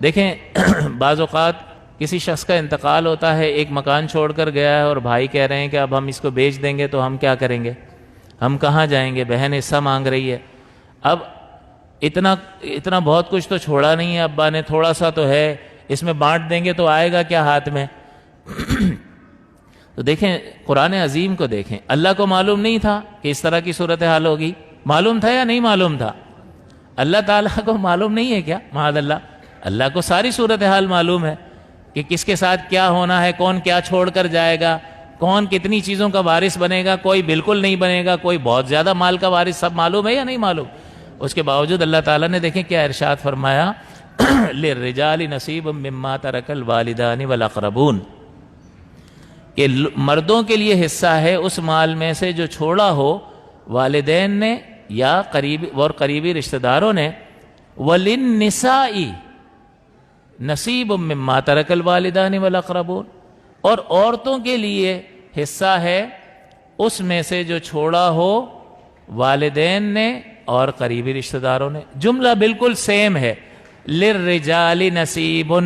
دیکھیں بعض اوقات کسی شخص کا انتقال ہوتا ہے، ایک مکان چھوڑ کر گیا ہے اور بھائی کہہ رہے ہیں کہ اب ہم اس کو بیچ دیں گے تو ہم کیا کریں گے، ہم کہاں جائیں گے، بہن حصہ مانگ رہی ہے۔ اب اتنا بہت کچھ تو چھوڑا نہیں ہے ابا نے، تھوڑا سا تو ہے، اس میں بانٹ دیں گے تو آئے گا کیا ہاتھ میں؟ تو دیکھیں قرآن عظیم کو دیکھیں، اللہ کو معلوم نہیں تھا کہ اس طرح کی صورتحال ہوگی؟ معلوم تھا یا نہیں معلوم تھا؟ اللہ تعالیٰ کو معلوم نہیں ہے کیا؟ معاذ اللہ، اللہ کو ساری صورتحال معلوم ہے کہ کس کے ساتھ کیا ہونا ہے، کون کیا چھوڑ کر جائے گا، کون کتنی چیزوں کا وارث بنے گا، کوئی بالکل نہیں بنے گا، کوئی بہت زیادہ مال کا وارث، سب معلوم ہے یا نہیں معلوم؟ اس کے باوجود اللہ تعالیٰ نے دیکھیں کیا ارشاد فرمایا، لِلرِّجَالِ نَصِیبٌ مِّمَّا تَرَکَ الْوَالِدَانِ وَالْأَقْرَبُونَ، کہ مردوں کے لیے حصہ ہے اس مال میں سے جو چھوڑا ہو والدین نے یا قریبی رشتہ داروں نے، وَلِلنِّسَاءِ نَصِیبٌ مِّمَّا تَرَکَ الْوَالِدَانِ وَالْأَقْرَبُونَ، اور عورتوں کے لیے حصہ ہے اس میں سے جو چھوڑا ہو والدین نے اور قریبی رشتہ داروں نے۔ جملہ بالکل سیم ہے، لِلرِّجَالِ نَصِیبٌ،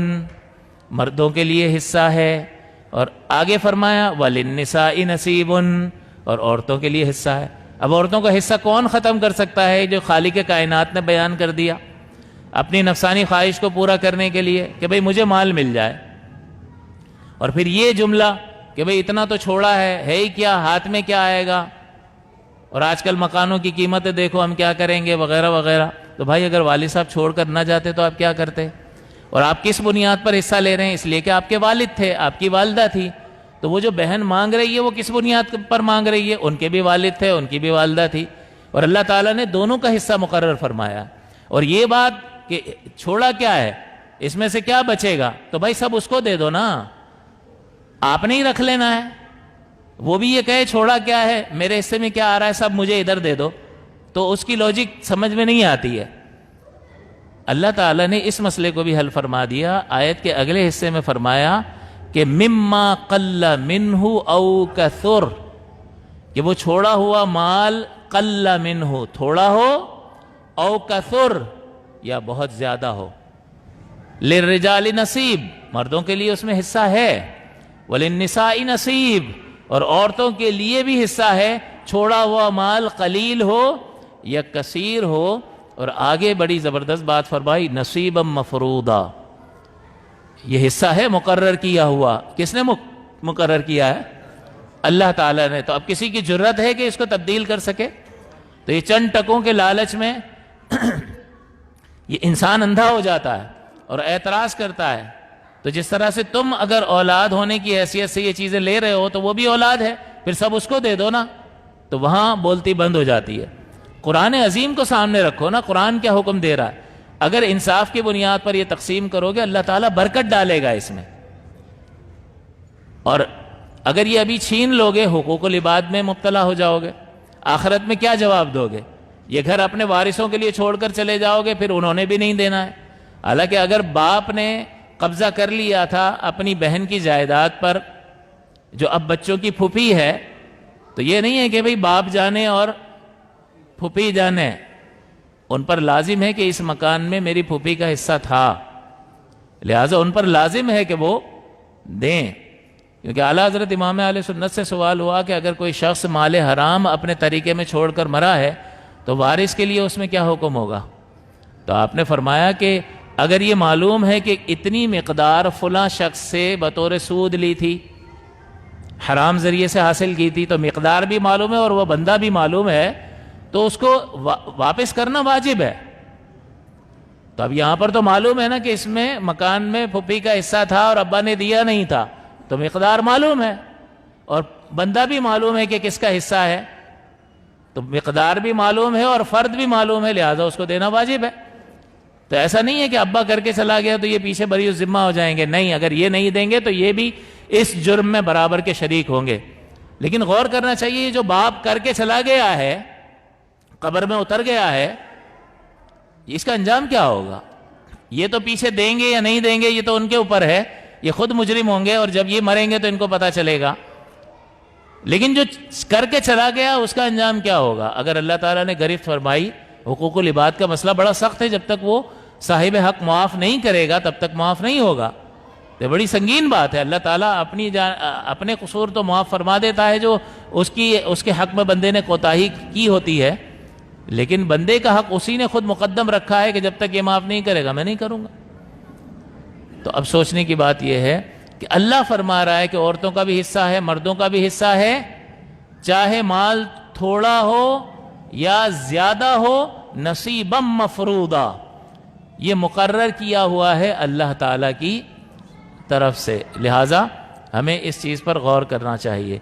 مردوں کے لیے حصہ ہے، اور آگے فرمایا وَلِلنِّسَاءِ نَصِیبٌ، اور عورتوں کے لیے حصہ ہے۔ اب عورتوں کا حصہ کون ختم کر سکتا ہے جو خالق کائنات نے بیان کر دیا اپنی نفسانی خواہش کو پورا کرنے کے لیے کہ بھئی مجھے مال مل جائے، اور پھر یہ جملہ کہ بھئی اتنا تو چھوڑا ہے ہی کیا، ہاتھ میں کیا آئے گا، اور آج کل مکانوں کی قیمتیں دیکھو ہم کیا کریں گے وغیرہ وغیرہ۔ تو بھائی اگر والد صاحب چھوڑ کر نہ جاتے تو آپ کیا کرتے؟ اور آپ کس بنیاد پر حصہ لے رہے ہیں؟ اس لیے کہ آپ کے والد تھے، آپ کی والدہ تھی، تو وہ جو بہن مانگ رہی ہے وہ کس بنیاد پر مانگ رہی ہے؟ ان کے بھی والد تھے، ان کی بھی والدہ تھی، اور اللہ تعالیٰ نے دونوں کا حصہ مقرر فرمایا۔ اور یہ بات کہ چھوڑا کیا ہے، اس میں سے کیا بچے گا، تو بھائی سب اس کو دے دو نا، آپ نے ہی رکھ لینا ہے۔ وہ بھی یہ کہے چھوڑا کیا ہے، میرے حصے میں کیا آ رہا ہے، سب مجھے ادھر دے دو، تو اس کی لاجک سمجھ میں نہیں آتی ہے۔ اللہ تعالیٰ نے اس مسئلے کو بھی حل فرما دیا، آیت کے اگلے حصے میں فرمایا کہ مما قل منہ او کثر، کہ وہ چھوڑا ہوا مال قل منہ تھوڑا ہو، او کثر یا بہت زیادہ ہو، للرجال نصیب مردوں کے لیے اس میں حصہ ہے، وللنساء نصیب اور عورتوں کے لیے بھی حصہ ہے، چھوڑا ہوا مال قلیل ہو یا کثیر ہو۔ اور آگے بڑی زبردست بات فرمائی، نصیبا مفروضا، یہ حصہ ہے مقرر کیا ہوا۔ کس نے مقرر کیا ہے؟ اللہ تعالیٰ نے۔ تو اب کسی کی جرت ہے کہ اس کو تبدیل کر سکے؟ تو یہ چند ٹکوں کے لالچ میں یہ انسان اندھا ہو جاتا ہے اور اعتراض کرتا ہے۔ تو جس طرح سے تم اگر اولاد ہونے کی حیثیت سے یہ چیزیں لے رہے ہو تو وہ بھی اولاد ہے، پھر سب اس کو دے دو نا، تو وہاں بولتی بند ہو جاتی ہے۔ قرآن عظیم کو سامنے رکھو نا، قرآن کیا حکم دے رہا ہے۔ اگر انصاف کی بنیاد پر یہ تقسیم کرو گے اللہ تعالیٰ برکت ڈالے گا اس میں، اور اگر یہ ابھی چھین لوگے حقوق العباد میں مبتلا ہو جاؤ گے، آخرت میں کیا جواب دو گے؟ یہ گھر اپنے وارثوں کے لیے چھوڑ کر چلے جاؤ گے، پھر انہوں نے بھی نہیں دینا ہے۔ حالانکہ اگر باپ نے قبضہ کر لیا تھا اپنی بہن کی جائیداد پر جو اب بچوں کی پھوپھی ہے، تو یہ نہیں ہے کہ بھئی باپ جانے اور پھوپھی جانے، ان پر لازم ہے کہ اس مکان میں میری پھوپھی کا حصہ تھا، لہٰذا ان پر لازم ہے کہ وہ دیں۔ کیونکہ اعلیٰ حضرت امام اہل سنت سے سوال ہوا کہ اگر کوئی شخص مال حرام اپنے طریقے میں چھوڑ کر مرا ہے تو وارث کے لیے اس میں کیا حکم ہوگا؟ تو آپ نے فرمایا کہ اگر یہ معلوم ہے کہ اتنی مقدار فلاں شخص سے بطور سود لی تھی، حرام ذریعے سے حاصل کی تھی، تو مقدار بھی معلوم ہے اور وہ بندہ بھی معلوم ہے، تو اس کو واپس کرنا واجب ہے۔ تو اب یہاں پر تو معلوم ہے نا کہ اس میں مکان میں پھوپھی کا حصہ تھا اور ابا نے دیا نہیں تھا، تو مقدار معلوم ہے اور بندہ بھی معلوم ہے کہ کس کا حصہ ہے، تو مقدار بھی معلوم ہے اور فرد بھی معلوم ہے، لہذا اس کو دینا واجب ہے۔ تو ایسا نہیں ہے کہ ابا کر کے چلا گیا تو یہ پیچھے بری الذمہ ہو جائیں گے، نہیں، اگر یہ نہیں دیں گے تو یہ بھی اس جرم میں برابر کے شریک ہوں گے۔ لیکن غور کرنا چاہیے، یہ جو باپ کر کے چلا گیا ہے، قبر میں اتر گیا ہے، اس کا انجام کیا ہوگا؟ یہ تو پیچھے دیں گے یا نہیں دیں گے یہ تو ان کے اوپر ہے، یہ خود مجرم ہوں گے اور جب یہ مریں گے تو ان کو پتہ چلے گا۔ لیکن جو کر کے چلا گیا اس کا انجام کیا ہوگا؟ اگر اللہ تعالیٰ نے گرفت فرمائی، حقوق العباد کا مسئلہ بڑا سخت ہے، جب تک وہ صاحب حق معاف نہیں کرے گا تب تک معاف نہیں ہوگا. تو بڑی سنگین بات ہے. اللہ تعالیٰ اپنے قصور تو معاف فرما دیتا ہے جو اس کے حق میں بندے نے کوتاہی کی ہوتی ہے، لیکن بندے کا حق اسی نے خود مقدم رکھا ہے کہ جب تک یہ معاف نہیں کرے گا میں نہیں کروں گا. تو اب سوچنے کی بات یہ ہے کہ اللہ فرما رہا ہے کہ عورتوں کا بھی حصہ ہے، مردوں کا بھی حصہ ہے، چاہے مال تھوڑا ہو یا زیادہ ہو، نصیبا مفروضا، یہ مقرر کیا ہوا ہے اللہ تعالیٰ کی طرف سے. لہٰذا ہمیں اس چیز پر غور کرنا چاہیے.